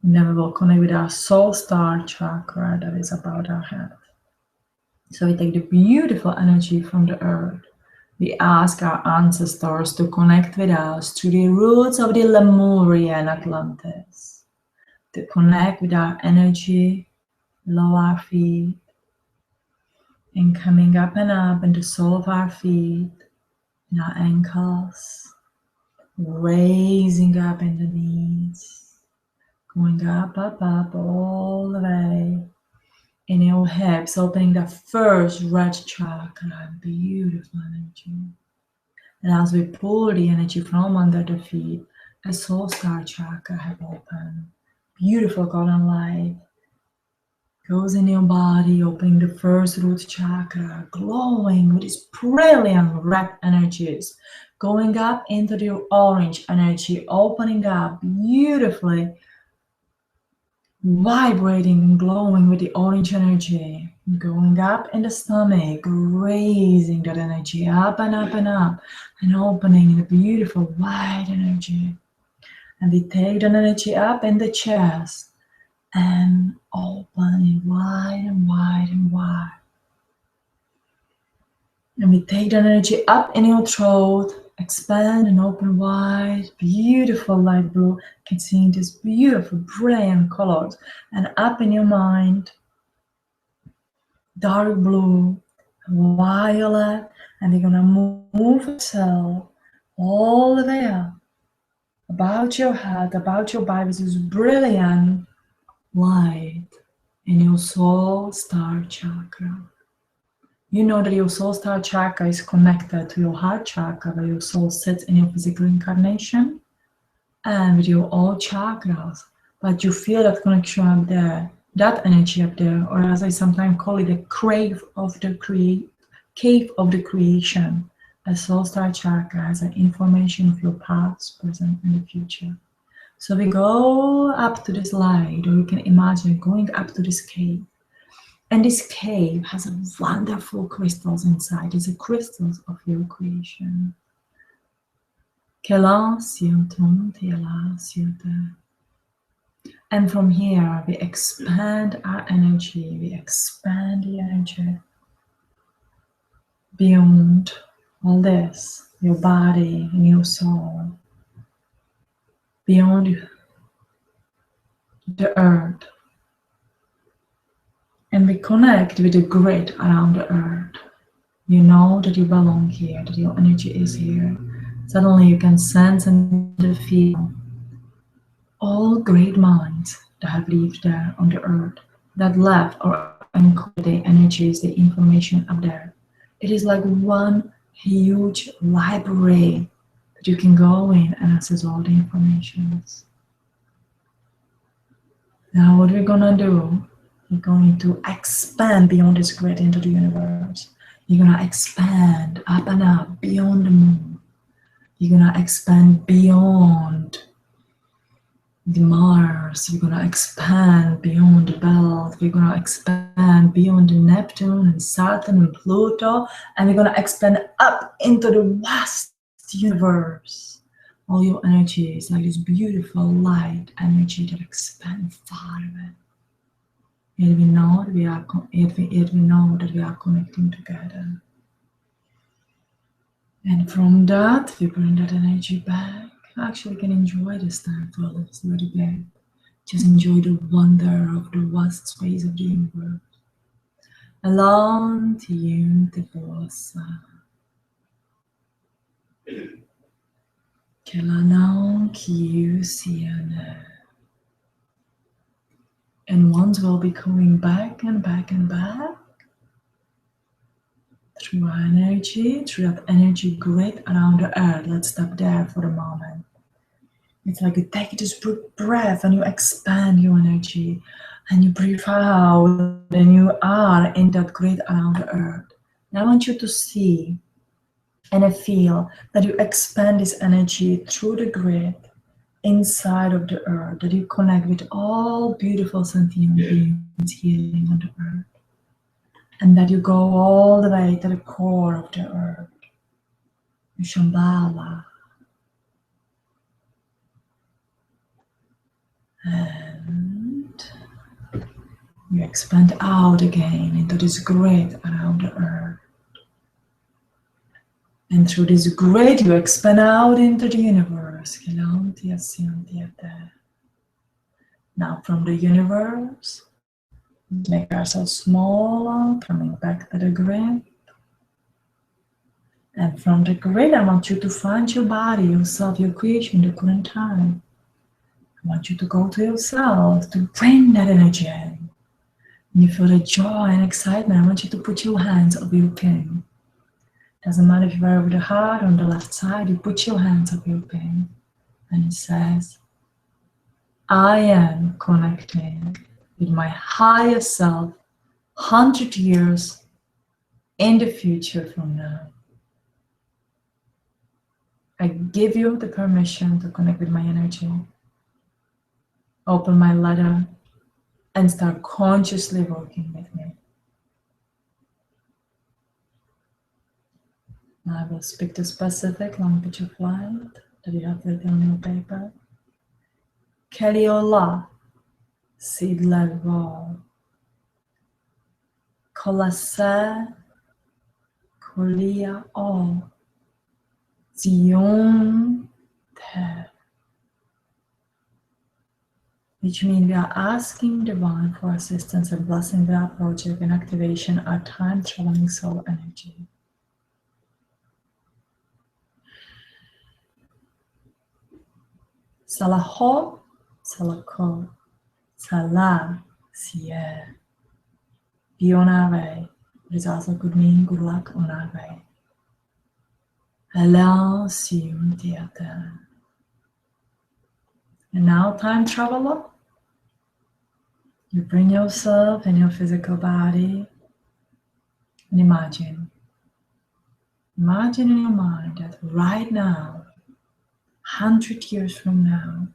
and then we will connect with our soul star chakra that is above our head. So we take the beautiful energy from the earth. We ask our ancestors to connect with us to the roots of the Lemurian Atlantis, to connect with our energy below our feet, and coming up and up in the sole of our feet, in our ankles, raising up in the knees, going up, up, up, all the way in your hips, opening the first red chakra, beautiful energy. And as we pull the energy from under the feet, the soul star chakra have opened. Beautiful golden light goes in your body, opening the first root chakra, glowing with these brilliant red energies, going up into the orange energy, opening up beautifully, vibrating and glowing with the orange energy, going up in the stomach, raising that energy up and up and up, and opening the beautiful white energy. And we take that energy up in the chest, and open wide and wide and wide. And we take the energy up in your throat, expand and open wide, beautiful light blue. You can see these beautiful brilliant colors. And up in your mind, dark blue, violet, and you're gonna move yourself all the way up, about your head, about your body, with this brilliant light in your soul star chakra. You know that your soul star chakra is connected to your heart chakra, where your soul sits in your physical incarnation, and with your all chakras. But you feel that connection up there, that energy up there, or as I sometimes call it, the cave of the creation. A soul star chakra has an information of your past, present, and the future. So we go up to this light, or you can imagine going up to this cave. And this cave has wonderful crystals inside. It's the crystals of your creation. And from here, we expand our energy. We expand the energy beyond all this, your body and your soul, beyond the earth. And we connect with the grid around the earth. You know that you belong here, that your energy is here. Suddenly you can sense and feel all great minds that have lived there on the earth, that left or encode the energies, the information up there. It is like one huge library that you can go in and access all the information. Now what we're gonna do, we're going to expand beyond this grid into the universe. You're gonna expand up and up beyond the moon. You're gonna expand beyond the Mars. You're gonna expand beyond the belt. We're gonna expand beyond the Neptune and Saturn and Pluto, and we're gonna expand up into the vast universe. All your energy is like this beautiful light energy that expands far away. Yet we know that we are connecting together. And from that, we bring that energy back. Actually, we can enjoy this time for a little bit. Just enjoy the wonder of the vast space of the universe. Along to you, the boss. And once we'll be coming back and back and back through our energy, through that energy grid around the earth. Let's stop there for a moment. It's like you take this breath and you expand your energy and you breathe out and you are in that grid around the earth. Now I want you to see and feel that you expand this energy through the grid inside of the earth, that you connect with all beautiful sentient beings here on the earth, and that you go all the way to the core of the earth, the Shambhala, and you expand out again into this grid around the earth. And through this grid, you expand out into the universe. Now from the universe, make ourselves smaller, coming back to the grid. And from the grid, I want you to find your body, yourself, your creation, the current time. I want you to go to yourself, to bring that energy in. When you feel the joy and excitement, I want you to put your hands over your pin. Doesn't matter if you're over the heart on the left side, you put your hands over your pin. And it says, I am connecting with my higher self 100 years in the future from now. I give you the permission to connect with my energy. Open my letter and start consciously working with me. Now I will speak the specific language of light that you have written on your paper. Keliola, seed level. Kolase, Kolia o, Zion te. Which means we are asking Divine for assistance and blessing with our project and activation our time traveling soul energy. Salaho, Salako, Salah, Sie. Be on our way. It is also good mean good luck on our way. Hello, Sium Theater. And now, time traveler, you bring yourself and your physical body and imagine in your mind that right now, 100 years from now,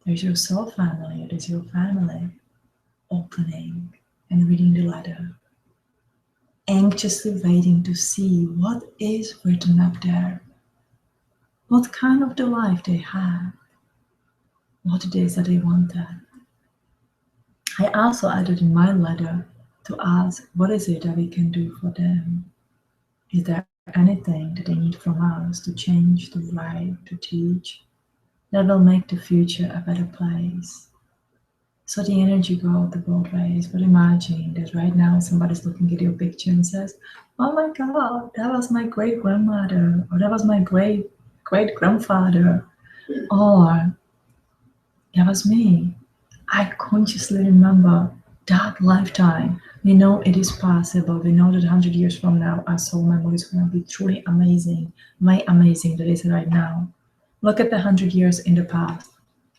there's your soul family, it is your family opening and reading the letter, anxiously waiting to see what is written up there, what kind of the life they have, what it is that they wanted. I also added in my letter to ask, what is it that we can do for them? Is there anything that they need from us to change, to write, to teach, that will make the future a better place? So the energy goes the both ways, but imagine that right now somebody's looking at your picture and says, oh my God, that was my great-grandmother, or that was my great-great-grandfather, or that was me. I consciously remember that lifetime. We know it is possible. We know that 100 years from now, our soul memory is going to be truly amazing, way amazing that is right now. Look at the 100 years in the past.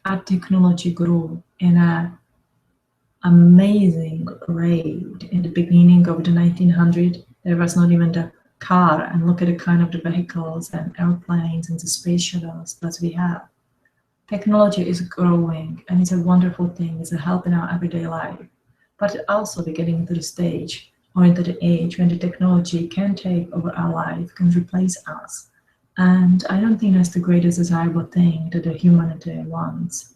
Our technology grew in an amazing rate. In the beginning of the 1900s, there was not even the car, and look at the kind of the vehicles and airplanes and the space shuttles that we have. Technology is growing, and it's a wonderful thing. It's a help in our everyday life. But also we're getting to the stage or into the age when the technology can take over our life, can replace us. And I don't think that's the greatest desirable thing that the humanity wants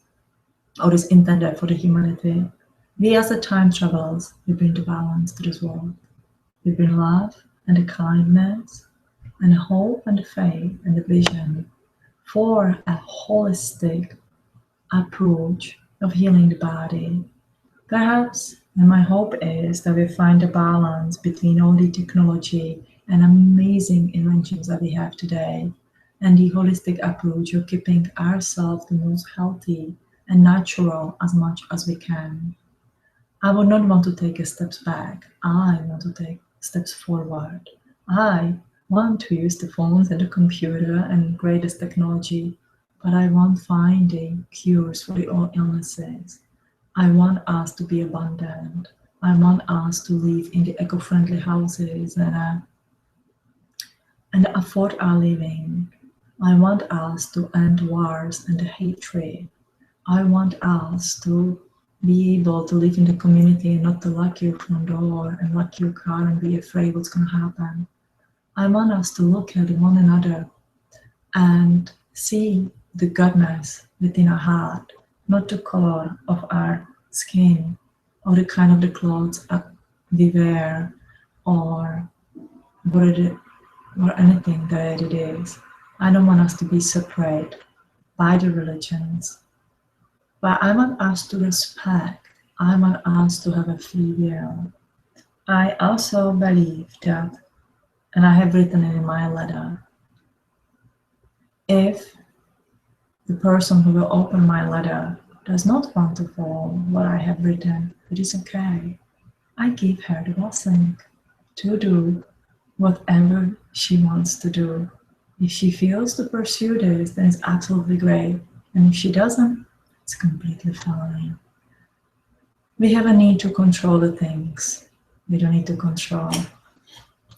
or is intended for the humanity. We as the time travelers, we bring the balance to this world. We bring love and the kindness and the hope and the faith and the vision for a holistic approach of healing the body. Perhaps, and my hope is that we find a balance between all the technology and amazing inventions that we have today and the holistic approach of keeping ourselves the most healthy and natural as much as we can. I would not want to take steps back. I want to take steps forward. I want to use the phones and the computer and greatest technology, but I want finding cures for all illnesses. I want us to be abundant. I want us to live in the eco-friendly houses and afford our living. I want us to end wars and hatred. I want us to be able to live in the community and not to lock your front door and lock your car and be afraid what's going to happen. I want us to look at one another and see the goodness within our heart, not the color of our skin or the kind of the clothes we wear or anything that it is. I don't want us to be separate by the religions, but I want us to respect. I want us to have a free will. I also believe that, and I have written it in my letter, if the person who will open my letter does not want to follow what I have written, it is okay. I give her the blessing to do whatever she wants to do. If she feels to pursue this, then it's absolutely great. And if she doesn't, it's completely fine. We have a need to control the things. We don't need to control.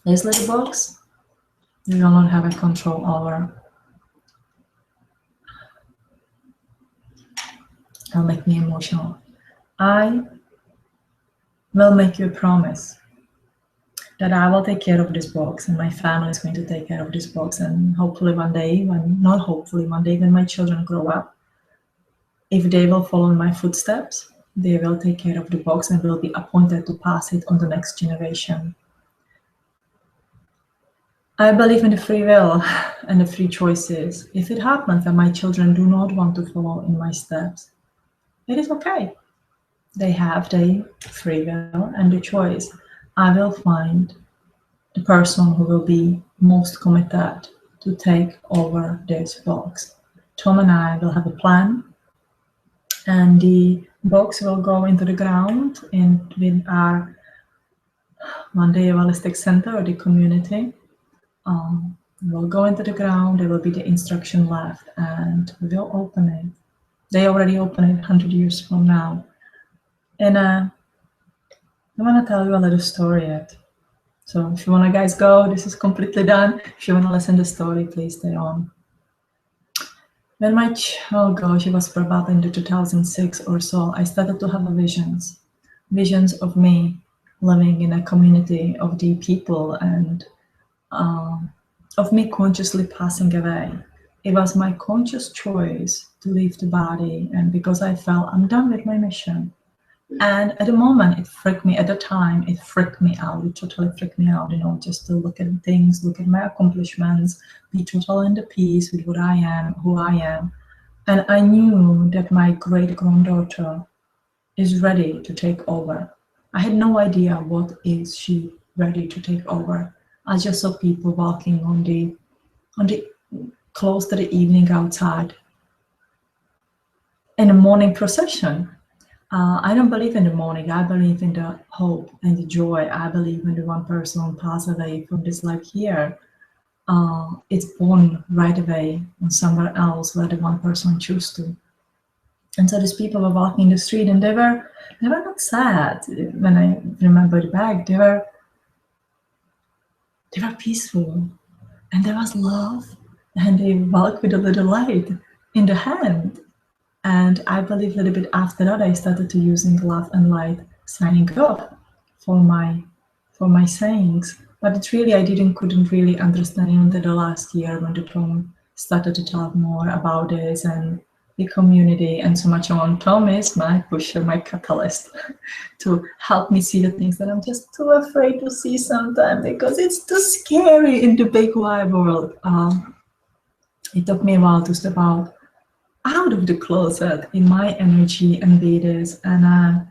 This little box, we will not have a control over. It'll make me emotional. I will make you a promise that I will take care of this box and my family is going to take care of this box, and hopefully one day, one day when my children grow up, if they will follow in my footsteps, they will take care of the box and will be appointed to pass it on the next generation. I believe in the free will and the free choices. If it happens that my children do not want to follow in my steps, it is okay. They have the free will and the choice. I will find the person who will be most committed to take over this box. Tom and I will have a plan, and the box will go into the ground with our Monday Evalistic Center or the community. We'll go into the ground, there will be the instruction left, and we'll open it. They already opened it 100 years from now. And I want to tell you a little story yet. So if you want to guys go, this is completely done. If you want to listen to the story, please stay on. When my child, she was about in the 2006 or so, I started to have visions of me living in a community of the people and of me consciously passing away. It was my conscious choice to leave the body, and because I felt I'm done with my mission. And at the moment, it freaked me. At the time, it freaked me out. It totally freaked me out, just to look at things, look at my accomplishments, be totally in the peace with what I am, who I am. And I knew that my great-granddaughter is ready to take over. I had no idea what is she ready to take over. I just saw people walking on the close to the evening outside in a morning procession. I don't believe in the morning. I believe in the hope and the joy. I believe when the one person passes away from this life here, it's born right away on somewhere else where the one person chooses to. And so these people were walking the street, and they were not sad. When I remember back, they were peaceful, and there was love, and they walked with a little light in the hand. And I believe a little bit after that, I started to using love and light signing off for my sayings. But it really, couldn't really understand until the last year when the Tom started to talk more about this and the community and so much on. Tom is my pusher, my catalyst to help me see the things that I'm just too afraid to see sometimes because it's too scary in the big wide world. It took me a while to step out of the closet in my energy and be this, and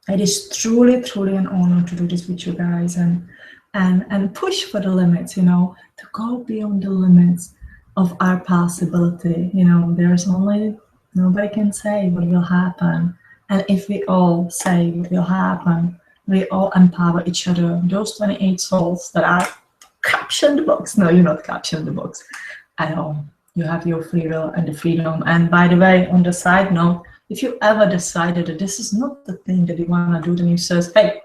it is truly an honor to do this with you guys and push for the limits, to go beyond the limits of our possibility. There's only, nobody can say what will happen, and if we all say what will happen, we all empower each other. Those 28 souls that are captioned the box. No, you're not captioned the box at all. You have your free will and the freedom. And by the way, on the side note, if you ever decided that this is not the thing that you want to do, then you says, hey,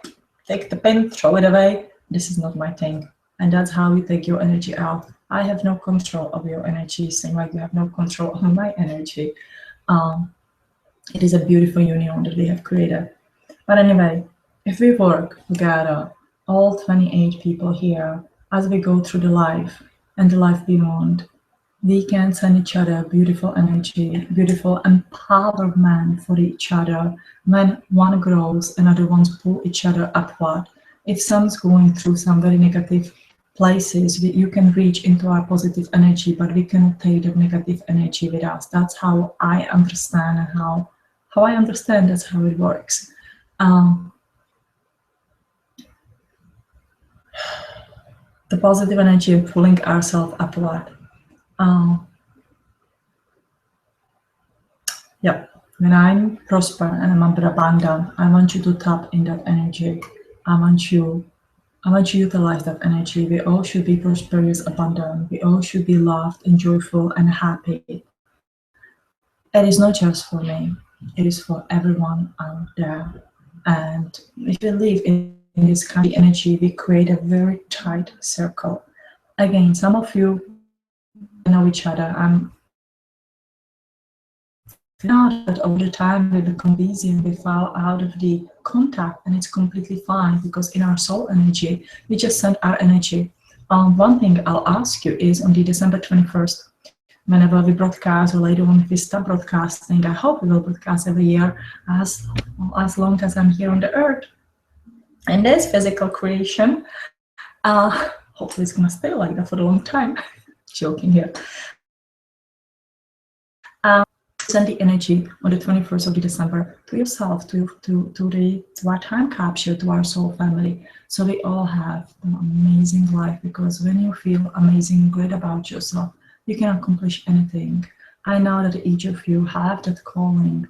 take the pen, throw it away. This is not my thing. And that's how you take your energy out. I have no control of your energy, same like you have no control of my energy. It is a beautiful union that we have created. But anyway, if we work together, all 28 people here, as we go through the life and the life beyond, we can send each other beautiful energy, beautiful empowerment for each other. When one grows, another ones pull each other upward. If someone's going through some very negative places, you can reach into our positive energy, but we cannot take the negative energy with us. That's how I understand, and how I understand that's how it works. The positive energy of pulling ourselves upward. When I'm prosper and I'm abundant, I want you to tap in that energy. I want you to utilize that energy. We all should be prosperous, abundant. We all should be loved and joyful and happy. It is not just for me. It is for everyone out there. And if we live in this kind of energy, we create a very tight circle. Again, some of you know each other. Not that all the time we become busy and we fall out of the contact, and it's completely fine, because in our soul energy, we just send our energy. One thing I'll ask you is on the December 21st, whenever we broadcast, or later on if we stop broadcasting, I hope we will broadcast every year as long as I'm here on the earth. And this physical creation, hopefully it's gonna stay like that for a long time. Joking here. Send the energy on the 21st of December to yourself, to our time capsule, to our soul family, so we all have an amazing life. Because when you feel amazing and great about yourself, you can accomplish anything. I know that each of you have that calling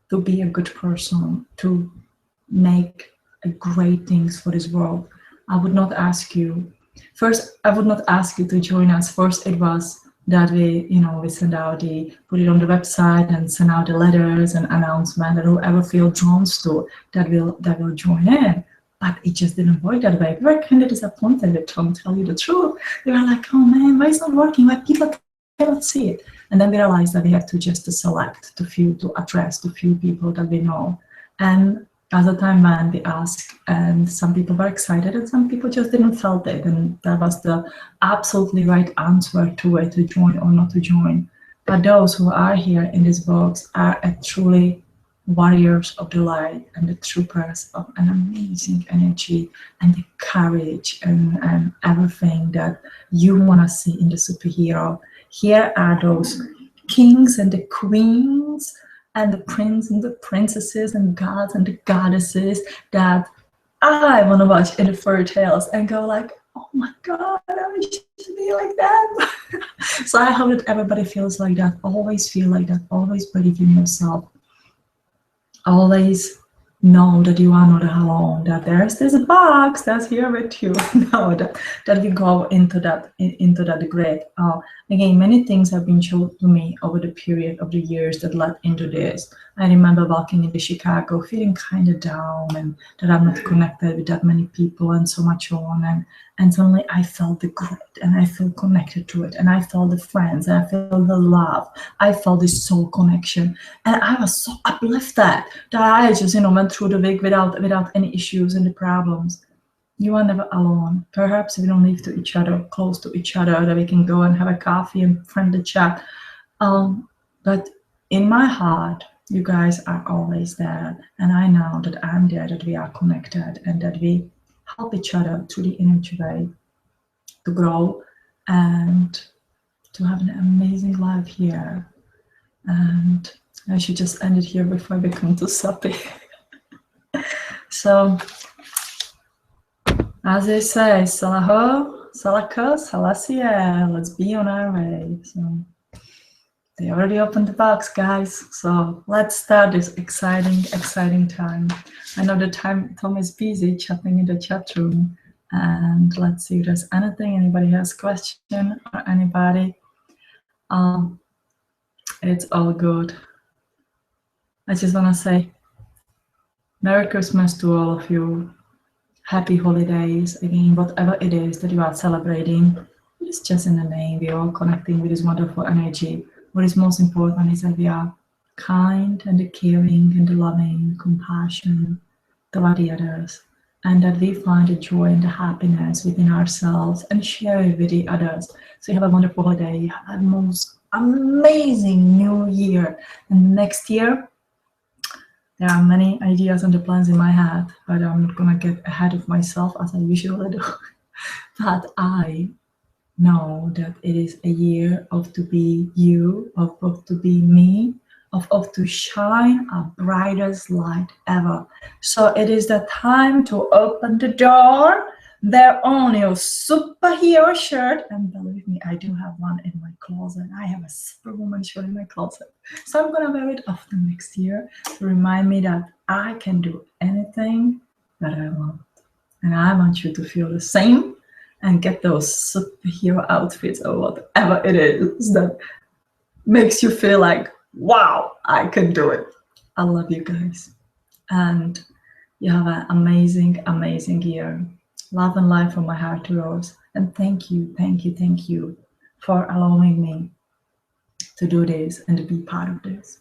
to be a good person, to make great things for this world. I would not ask you to join us. First, it was that we send out put it on the website and send out the letters and announcement that whoever feels drawn to that will join in. But it just didn't work that way. We were kind of disappointed with Tom, tell you the truth. We were like, oh man, why it's not working? Why people cannot see it? And then we realized that we have to just select the few, to address the few people that we know. And as the time went, we asked, and some people were excited and some people just didn't felt it. And that was the absolutely right answer to it, to join or not to join. But those who are here in this box are truly warriors of the light and the troopers of an amazing energy and the courage and everything that you want to see in the superhero. Here are those kings and the queens and the prince and the princesses and gods and the goddesses that I want to watch in the fairy tales and go like, oh my God, I wish to be like that. So I hope that everybody feels like that. Always feel like that. Always believe in yourself. always know that you are not alone, that there's this box that's here with you. Know that we go into that grid. Again, many things have been shown to me over the period of the years that led into this. I remember walking into Chicago feeling kind of down, and that I'm not connected with that many people and so much on, and suddenly I felt the grid, and I feel connected to it, and I felt the friends, and I felt the love. I felt this soul connection, and I was so uplifted that I just, went through the week without any issues and the problems. You are never alone. Perhaps we don't live to each other, close to each other, that we can go and have a coffee and friendly chat. But in my heart, you guys are always there, and I know that I'm there, that we are connected, and that we help each other through the energy way to grow and to have an amazing life here. And I should just end it here before I become too soppy. So, as they say, Salaho, Salako, Salasia, let's be on our way. So, they already opened the box, guys. So, let's start this exciting time. I know the Tom is busy chatting in the chat room. And let's see if there's anything, anybody has a question or anybody. It's all good. I just want to say Merry Christmas to all of you. Happy holidays. Again, whatever it is that you are celebrating, it's just in the name. We are all connecting with this wonderful energy. What is most important is that we are kind and the caring and the loving, compassion toward the others, and that we find the joy and the happiness within ourselves and share it with the others. So you have a wonderful holiday. You have a most amazing new year. And next year, there are many ideas and the plans in my head, but I'm not gonna get ahead of myself as I usually do. But I know that it is a year of to be you, of to be me, of to shine our brightest light ever. So it is the time to open the door, wear on your superhero shirt, and believe me, I do have one in my closet. I have a Superwoman shirt in my closet. So I'm gonna wear it often next year to remind me that I can do anything that I want. And I want you to feel the same and get those superhero outfits or whatever it is that makes you feel like, wow, I can do it. I love you guys. And you have an amazing year. Love and light from my heart to yours. And thank you for allowing me to do this and to be part of this.